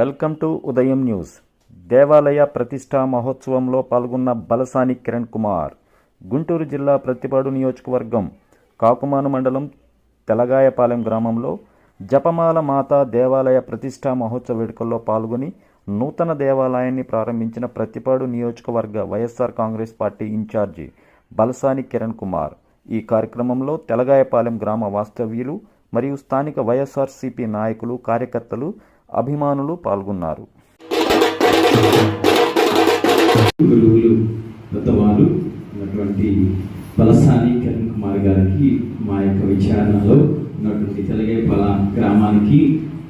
Welcome to ఉదయం news. దేవాలయ ప్రతిష్టా మహోత్సవంలో పాల్గొన్న బలసాని కిరణ్ కుమార్. గుంటూరు జిల్లా ప్రత్తిపాడు నియోజకవర్గం కాకుమాను మండలం తెలగాయపాలెం గ్రామంలో జపమాల మాతా దేవాలయ ప్రతిష్టా మహోత్సవ వేడుకల్లో పాల్గొని నూతన దేవాలయాన్ని ప్రారంభించిన ప్రత్తిపాడు నియోజకవర్గ వైఎస్ఆర్ కాంగ్రెస్ పార్టీ ఇన్ఛార్జి బలసాని కిరణ్ కుమార్. ఈ కార్యక్రమంలో తెలగాయపాలెం గ్రామ వాస్తవ్యులు మరియు స్థానిక వైఎస్ఆర్సీపీ నాయకులు, కార్యకర్తలు, అభిమానులు పాల్గొన్నారు. పెద్దవాళ్ళు ఉన్నటువంటి బలసాని కిరణ్ కుమార్ గారికి మా యొక్క విచారణలో ఉన్నటువంటి తెలగాయపాల గ్రామానికి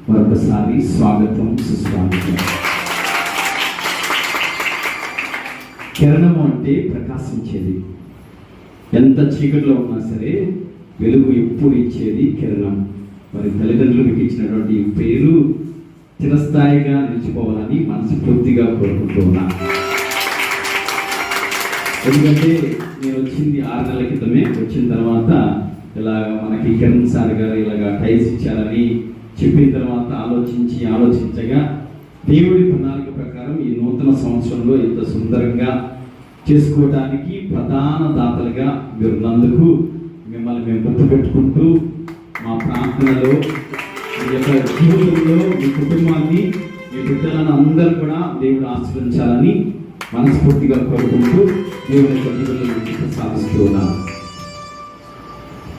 మరొకసారి స్వాగతం, సుస్వాగతం. కిరణము అంటే ప్రకాశించేది. ఎంత చీకటిలో ఉన్నా సరే వెలుగు ఎప్పుడు ఇచ్చేది కిరణం. మరి తల్లిదండ్రులకు ఇచ్చినటువంటి పేరు చిరస్థాయిగా నిలిచిపోవాలని మనస్ఫూర్తిగా కోరుకుంటూ ఉన్నాను. ఎందుకంటే నేను వచ్చింది 6 నెలల క్రితమే. వచ్చిన తర్వాత ఇలా మనకి కిరణ్ సార్ గారు ఇలాగా టైల్స్ ఇచ్చారని చెప్పిన తర్వాత ఆలోచించగా దేవుడి ప్రణాళిక ప్రకారం ఈ నూతన సంవత్సరంలో ఇంత సుందరంగా చేసుకోవడానికి ప్రధాన దాతలుగా మీరున్నందుకు మిమ్మల్ని మేము గుర్తుపెట్టుకుంటూ మా ప్రాంతంలో మీ యొక్క జీవితంలో మీ కుటుంబాన్ని, మీ బిడ్డలను అందరూ కూడా దేవుడు ఆశీర్వదించాలని మనస్ఫూర్తిగా కోరుకుంటూ దేవుని యొక్క జీవితంలో సాధిస్తూ ఉన్నాను.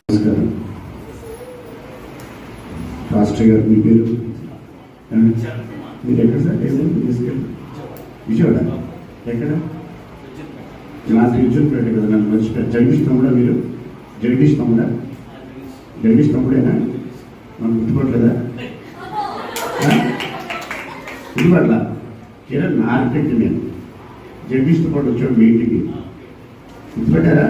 నమస్కారం. పాస్టర్ గారు, మీ పేరు? మీరు ఎక్కడ సార్? విజయవాడ. ఎక్కడ? నా విజయపేట కదా. నన్ను మర్చిపోయారు. జగదీష్ తమ్ముడా మీరు? జగదీష్ తమ్ముడేనా? మనం గుర్తుపట్టలేదా? గుర్తుపట్లా? కిరణ్ ఆర్కిటెక్ట్. నేను జగదీష్తో పాటు వచ్చాడు మీ ఇంటికి. గుర్తుపెట్టారా?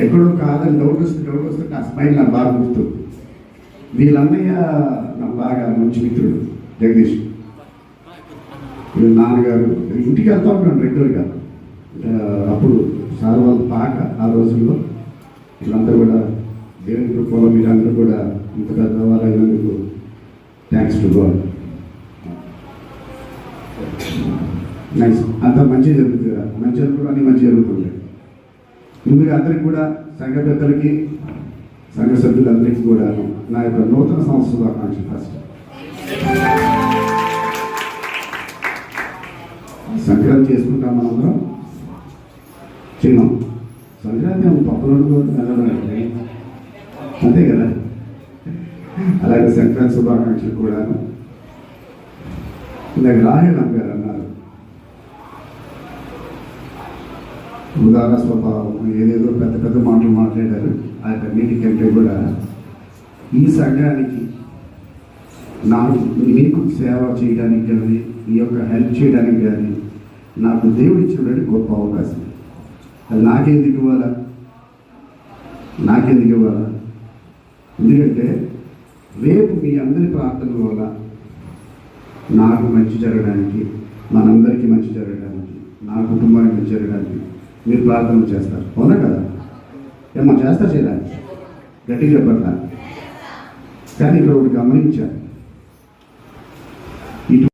ఎక్కడో కాదని డౌట్ వస్తే నా స్మైల్ నాకు బాగా గుర్తు. వీళ్ళన్నయ్య నాకు బాగా మంచి మిత్రుడు జగదీష్. వీళ్ళ నాన్నగారు ఇంటికి వెళ్తూ ఉంటాను రెగ్యులర్గా. అప్పుడు సార్ వాళ్ళు పాక ఆ రోజుల్లో వీళ్ళందరూ కూడా దేవుని కృపలో మీరందరూ కూడా ఇంత పెద్దవాళ్ళు అయినందుకు థ్యాంక్స్ టు గాడ్. నైస్. అంతా మంచి జరుగుతుంది. మంచి జరుగుతుంది, అన్నీ మంచి జరుగుతుంటాయి. ముందుగా అందరికి కూడా, సంఘ పెద్దలకి, సంఘ సభ్యులందరికీ కూడా నా యొక్క నూతన సంవత్సర శుభాకాంక్షలు. ఫస్ట్ సంక్రాంతి చేసుకుంటాం మనందరం. చిన్నాం సంక్రాంతి పక్కన అంతే కదా. అలాగే సంక్రాంతి శుభాకాంక్షలు కూడా. ఇందాక రాహేళం గారు అన్నారు, ఉదార స్వభావం, ఏదేదో పెద్ద పెద్ద మాటలు మాట్లాడారు. ఆ అన్నిటికంటే కూడా ఈ సంఘానికి మీకు సేవ చేయడానికి కానీ, ఈ యొక్క హెల్ప్ చేయడానికి కానీ నాకు దేవుడు ఇచ్చినటువంటి గొప్ప అవకాశం. అది నాకెందుకు ఇవ్వాలా? ఎందుకంటే రేపు మీ అందరి ప్రార్థనల వల్ల నాకు మంచి జరగడానికి, మనందరికీ మంచి జరగడానికి, నా కుటుంబానికి మంచి జరగడానికి మీరు ప్రార్థన చేస్తారు. అవునా కదా? ఏమో చేస్తారు, చేయడానికి గట్టిగా చెప్పట్లా. కానీ ఇక్కడ ఒకటి గమనించారు.